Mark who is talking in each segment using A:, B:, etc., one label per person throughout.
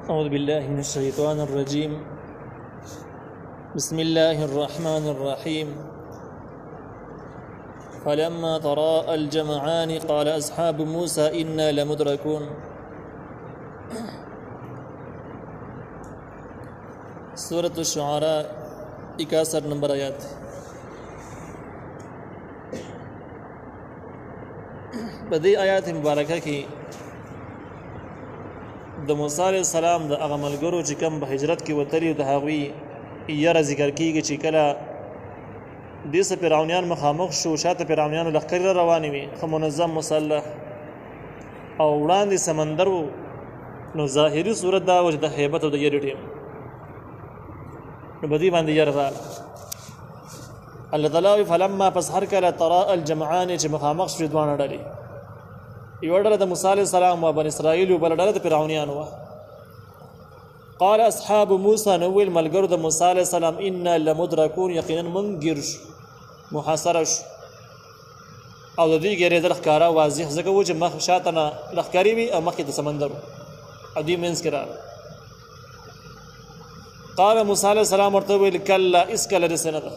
A: أعوذ بالله من الشيطان الرجيم. بسم الله الرحمن الرحيم. فلما تراءى الجمعان قال أصحاب موسى إنا لمدركون. سورة الشعراء 61 نمبر آیات. بدی آیات مبارکه کی د موسی علیہ السلام د هغه ملګرو چې کوم په هجرت کې وتلي د هغوی یره ذکر کیږي چې کله دې سه فرعونیان مخامخ شو، شاته فرعونیانو لښکرې روانې وي ښه منظم مسلح او وړاندې سمندر و، نو ظاهري صورت دا و چې د هیبت او د یرې ټیم نو بدی باندې یره راغله. الله تعالی فلما پس هر کله تراءى الجمعان چې مخامخ شوې دواړه ډلې، یو ډله د موسی علیه السلام و بني اسرائیل او بله ډله د فرعونیانو وه. قال اصحاب موسی، نو ویل ملګرو د موسی علیه السلام انا لمدرکون، یقینا موږ ګیر شو، محاصره شو. او د دوی ګیرېدل ښکاره واضح ځکه و چې مخ شاته نه لښکرې وي او مخکې د سمندر و او دوی منځ کې راغله. قال موسی علیه السلام ورته وویل کله هېڅکله داسې نه ده،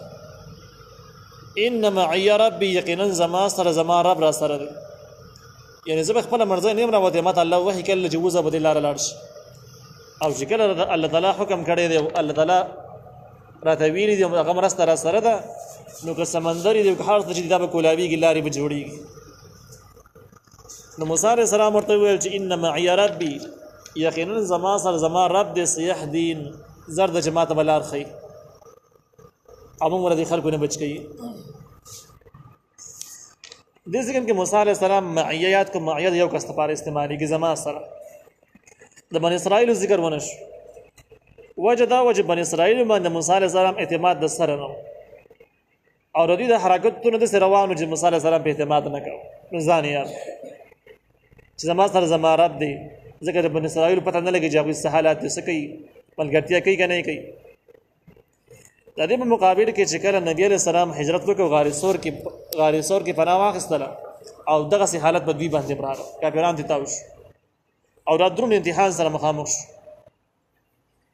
A: ان معي ربي، یقینا زما سره زما رب را سره دی. یعنې زه به خپله مرضی نه یم راوتی، ماته الله وحي کله چې وځه به دې لاره لاړ شي. او چې کله الله تعالی حکم کړی دی او الله تعالی راته ویلي دي هغه مرسته را سره ده، نو که سمندر دی او که هر څه چې دا به کولاویږي لارې به جوړېږي. نو موسی علیه السلام ورته وویل چې ان معي ربي، یقینا زما سره زما رب دی، سیهدین، زر د چې ماته به لار ښیي او موږ له دې خلکو نه بچ کوي. دې ځکه کې موسی علیه السلام معیات کو معیت یو کس لپاره استعمالېږي زما سره. د بني اسرائیلو ذکر ونه شو، وجه دا وجه بني اسرائیلو باندې موسی علیه السلام اعتماد د سره نه و او د دوی د حرکتونو داسې روان و چې موسی علیه السلام په اعتماد نه کوه. نو ځان یاد چې زما سره زما رب دی، ځکه د بني اسرائیلو پته نه لګي چې هغوی څه حالات دي، څه کوي، ملګرتیا کوي که نه کوي. د دې په مقابل کې چې کله نبی علیه السلام هجرت وکړ غار ثور کې پناه واخیستله او دغسې حالت به دوی باندې راغله، کافران دې تاو شو او دا دروند امتحان سره مخامخ شو.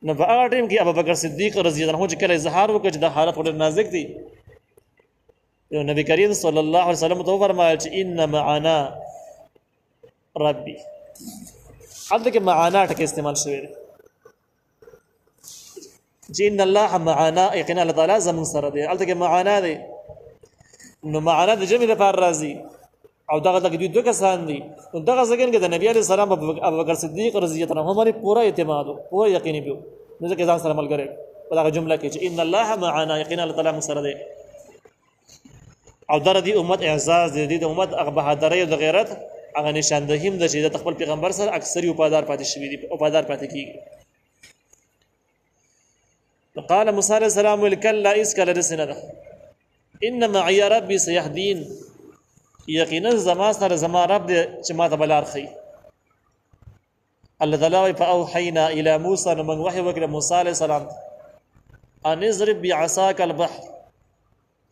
A: نو په هغه ټایم کې ابوبکر صدیق رضی الله عنه چې کله اظهار وکړ چې دا حالت ډېر نازک دی، نو نبی کریم صلی الله علیه وسلم ته وفرمایل چې ان معنا ربي. هلته کې معنا ټکی استعمال شوی دی چې ان الله معنا، یقینا الله تعالی زموږ سره دی. هلته کې معنا دی، نو معنا د جمع لپاره راځي او دغه دوی دوه کسان دي. نو دغه ځای کې د نبی علیه السلام ابوبکر صدیق رضی الله عنه باندې پوره اعتماد و، پوره یقین به نو ځکه ځان سره ملګری په دغه جمله کې چې ان الله معنا، یقینا الله تعالی موږ سره دی. او در دې امت اعزاز دی، د امت هغه بهادرۍ او د غیرت هغه نشاندهي هم ده چې د خپل پیغمبر سره اکثر وفادار پاتې شوي دي، وفادار پاتې کېږي. قال موسی علیه السلام ویل کله هېڅکله داسې نه ده، ان معي ربي سیهدین، یقینا زما سره زما رب دی چې ما ته به لار ښیي. الله تعالی وایي فاوحینا الی موسی، نو موږ وحی وکړه موسی علیه السلام ان اضرب بعصاک البحر،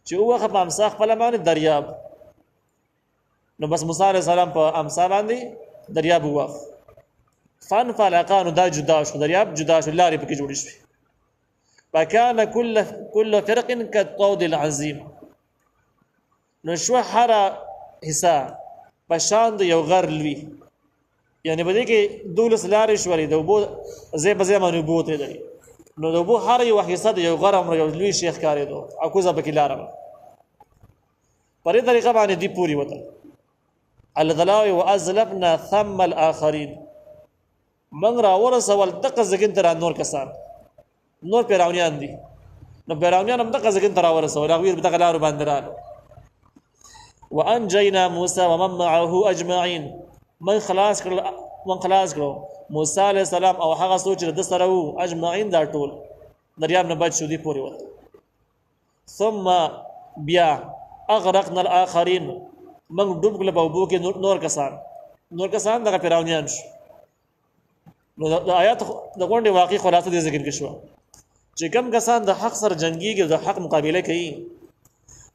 A: چې ووهه په امسا خپله باندې دریاب. نو بس موسی علیه السلام په امسا باندې دریاب وواهه، فانفلقا، نو دا جدا شو، دریاب جدا شو، لارې پکې جوړې شوې. فکان کل فرق کالطود العظیم، نو شو هره حصه په شان د یو غر لوی، یعنې په دې کې 12 لارې شولې د اوبو ځای په ځای باندې اوبه وتېدلې. نو د اوبو هره یوه حصه د یو غر عمره یو لوی شی ښکارېدو او کوزه پکې لاره وه. په دې طریقه باندې دوی پورې وتل. الله تعالی وایي وازلفنا ثم الاخرین، موږ راورسول دغه ځګین ته نور کسان، نور فرعونیان دي. نو فرعونیان هم دغه ځګین ته راورسول، هغوی په دغه لارو باندې راغلل. وانجینا موسی ومن معه اجمعین، من خلاص کړو موسی علیه السلام او هغه څوک چې د سره وو، اجمعین دا ټول دریاب نه بچ شو، دي پورې وته. ثم بیا اغرقنا الاخرین، موږ ډوب کړل په اوبو کې نور کسان دغه فرعونیان شو. نو د آیات د غونډې واقعي خلاصه دې ذکر کې شوه چې کوم کسان د حق سره جنګېږي او د حق مقابله کوي،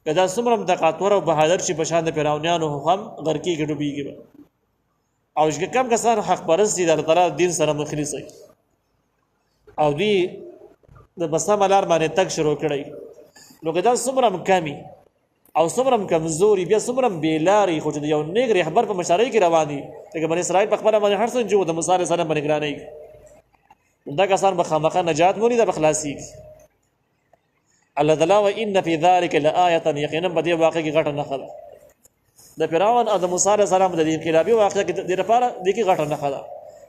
A: که دا څومره متقاطور او بهادر شي په شان د فرعونیانو هم غرقېږي، ډوبېږي به. او چې کوم کسان حق پرست دي د الله تعالی دین سره مخلص وي، او دوی د بسامه لار باندې تک شروع کړی نو که دا څومره کمی او څومره کمزوري بیا څومره بېلارې خو چې د یو نیک رهبر په مشرۍ کې روان دي لکه بني اسرائیل په خپله باندې هر څه جو د موسی علیه السلام باندې ګرانوي دا کسان به خامخا نجات موني دا به خلاصېږي الله تعالی وان فی ذلک لآیة یقینا په دې واقع کې غټه نښه ده د فرعون او د موسی علیه السلام د دې انقلابي واقعه کې د دې لپاره دې کې غټه نښه ده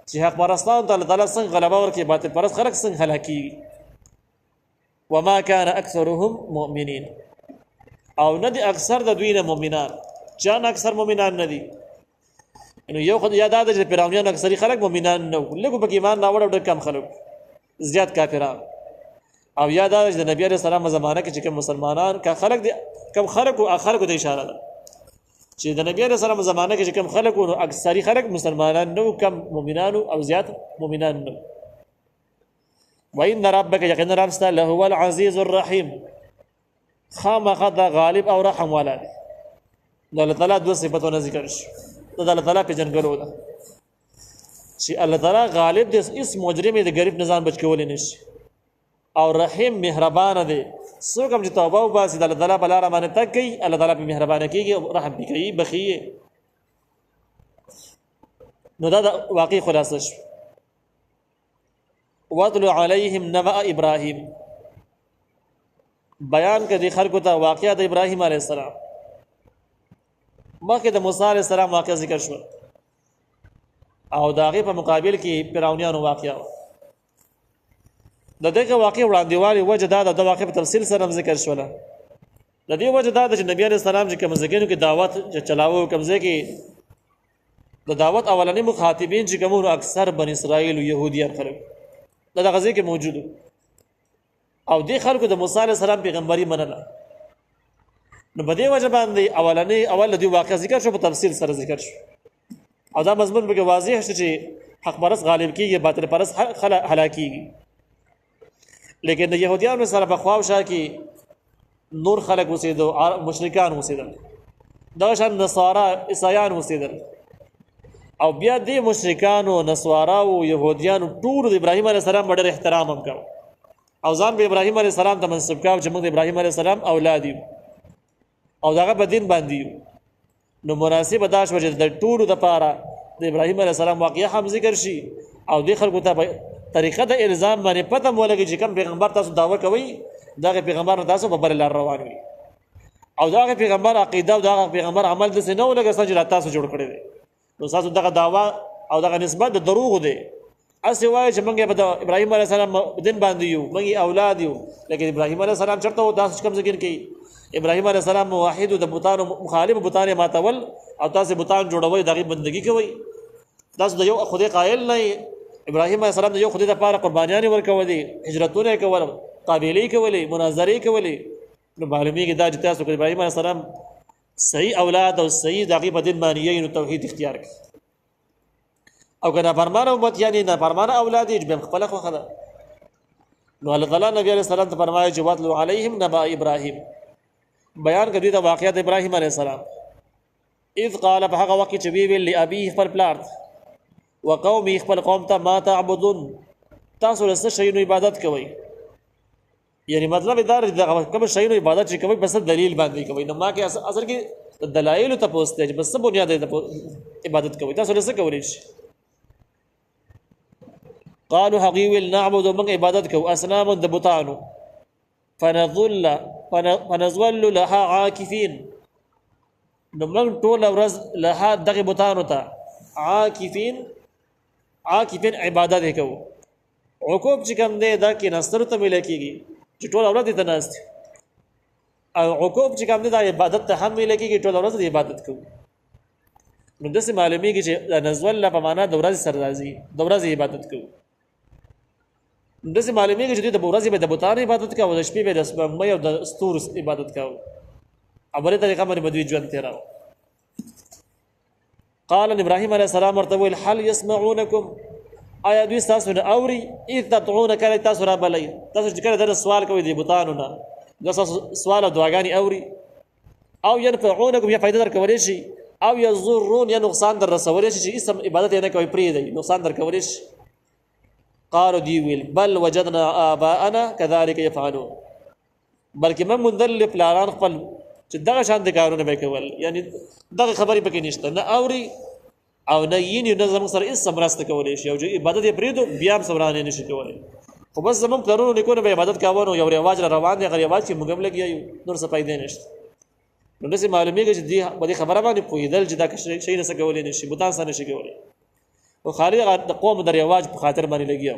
A: چې حق پرستانو ته الله تعالی څنګه غلبه ورکړي باطل پرست خلک څنګه هلاکېږي وما کان اکثرهم مؤمنین او نه دي اکثر د دوی نه مؤمنان چان اکثر مؤمنان نه دي نو یو خو یاد ده چې فرعونیان اکثري خلک مؤمنان نه وو لږ پکې ایمان راوړ او ډېر کم خلک زیات کافران او یاد ده چې د نبي علیه السلام زمانه کې چې کوم مسلمانان کا خلک دي کم خلک او خلکو ته اشاره ده چې د نبی علیه السلام زمانه کې چې کوم خلک نو اکثري خلک مسلمانان نه کم مؤمنان او زیات مؤمنان نه وان ربک یقینا رب ستا له هو العزیز الرحیم خامخا دا غالب او رحم والا دی د الله تعالی دوه صفتونه ذکر شي د الله تعالی پیژنګلو ده چې الله تعالی غالب دی اس مجرم د غریب نظام بچ کولای نشي او رحیم مهربان دی څوک هم چې توبه وباسي د الله تعالی په لاره باندې تګ کوي الله تعالی په مهربانه کېږي او رحم پې کوي بخي نو دا د واقعي خلاصه شو واتلو علیهم نبأ ابراهیم بیان کړي خلکو ته واقعه د ابراهیم علیه السلام مخکې د موسی علیه السلام واقعه ذکر شو او د هغې په مقابل کې فرعونیانو واقعه د دغه واقعې وړاندېوالې وجه دا ده د واقعې په تفصیل سره هم ذکر شوله د دې وجه دا ده چې نبي علیه السلام چې کوم ځایونو کې دعوت چلاوه کوم ځای کې د دعوت اولني مخاطبین چې کوم اکثر بني اسرائیل او یهودیان خلک د دغه ځای کې موجود او دې خلکو د موسی علیه السلام پیغمبري منله نو په دې وجه باندې اول د دې واقعه ذکر شو په تفصیل سره ذکر شو او دا مضمون به واضح شو چې حق پرست غالب کېږي باطل پرست هلاکېږي لیکن د یهودیانو سره په خواوشا کې نور خلک اوسېدو مشرکان اوسېدل دغه شان نصارا عیسایان اوسېدل او بیا دې مشرکانو نصاراو یهودیانو ټول د ابراهیم علیه السلام ډېر احترام هم کاوه او ځان به ابراهیم علیه السلام ته منسوب کاوه چې موږ د ابراهیم علیه السلام اولاد یو او دغه په دین باندې یو نو مناسبه دا شوه چې د ټولو دپاره د ابراهیم علیه السلام واقعه هم ذکر شي او دې خلکو ته طریقه د الزام باندې پته مو ولګي چې کوم پیغمبر تاسو دعوه کوئ دغه پیغمبر تاسو په بل لار روان وي او دغه پیغمبر عقیده او دغه پیغمبر عمل د سينو لګه چې تاسو جوړ کړی دی نو تاسو دغه دعوه او دغه نسبت د دروغ دی اسی وایي چې موږ په ابراهیم علیه السلام دین باندې یو موږ اولاد یو لیکن ابراهیم علیه السلام چرته و تاسو کوم ذکر کوي ابراهیم علیه السلام موحد او د بوتانو مخالف بوتان ماتول او تاسو بوتان جوړوي دغه بندگی کوي تاسو د یو خدای قائل نه ابراهیم علیه السلام د یو خدای لپاره قربانیان ورکولې هجرتونه کول قابلې کولې مناظرې کولې نو معلومیږي دا چې تاسو د ابراهیم علیه السلام صحیح اولاد او صحیح دغه په دین باندې یې توحید اختیار کړ او کنه فرمانه امت یعنی نه فرمانه اولاد یې به خپل خو خدا نو الله تعالی نبی علیہ السلام ته فرمایي چې واتلو علیهم نبأ ابراهیم بیان کړي دا واقعیت ابراهیم علیہ السلام اذ قال فحق وقت چې وی لابيه خپل پلار وقومي خپل قوم ته ما تعبدون تاسو له شیونو عبادت کوئ یعنی مطلب دا دی دا کوم شیونو عبادت چې کوي بس دلیل باندې کوي نو ما کې اصل کې دلایل ته پوښتنه چې بس بنیاد عبادت کوي تاسو له څه کولی شي قالوا حقيقي نعبد من عبادت کو اصنام د بوتانو فنظل لها عاكفين نو موږ ټول ورځ لها دغه بوتانو ته عاکفین عبادت کوو عقوب چې کوم دی دا کې نستر ته مل کېږي چې ټول اولاد ته ناست او عقوب چې کوم دی دا عبادت ته هم مل کېږي ټول اولاد عبادت کوو نو داسې معلومیږي چې نزول په معنا د ورځې سر راځي د ورځې عبادت کوو داسې معلومیږي چې د ورځې به د بوتانو عبادت کوو د شپې به د سپوږمۍ او د ستورو عبادت کوو او بلې طریقه باندې بدوی ژوند تېراو قال ابراهيم عليه السلام ورته ویل هل يسمعونكم آیا دوی تاسو نه اوري اذ تدعون کله تاسو را بلئ تاسو چې کله در سوال کوئ د بوتانو نه تاسو سوال او دعاګانې اوري او ينفعونكم یا فائدہ درکولی شي او يضرون یا نقصان در رسولی شي چې اسم عبادت نه کوي پرې دی نقصان درکولی شي قالوا دی ویل بل وجدنا آباءنا كذلك يفعلون بلکې من مندل پلاران خپل چې دغه شان د کارونه به کول یعنی دغه خبرې پکې نشته نه اوري او نه یې نه زموږ سره هیڅ مرسته کولی شي او چې عبادت یې پرېږدو بیا هم صبرانه نشي کولی خو بس زموږ پلرونو نیکونو به عبادت کاوه نو یو رواج را روان دی هغه رواج چې موږ هم لګیا یو نور څه فایده نشته نو داسې معلومیږي چې دې خبره باندې پوهېدل چې دا شی نه څه کولی نشي بوتان څه نشي کولی او خالي د قوم د رواج په خاطر باندې لګیا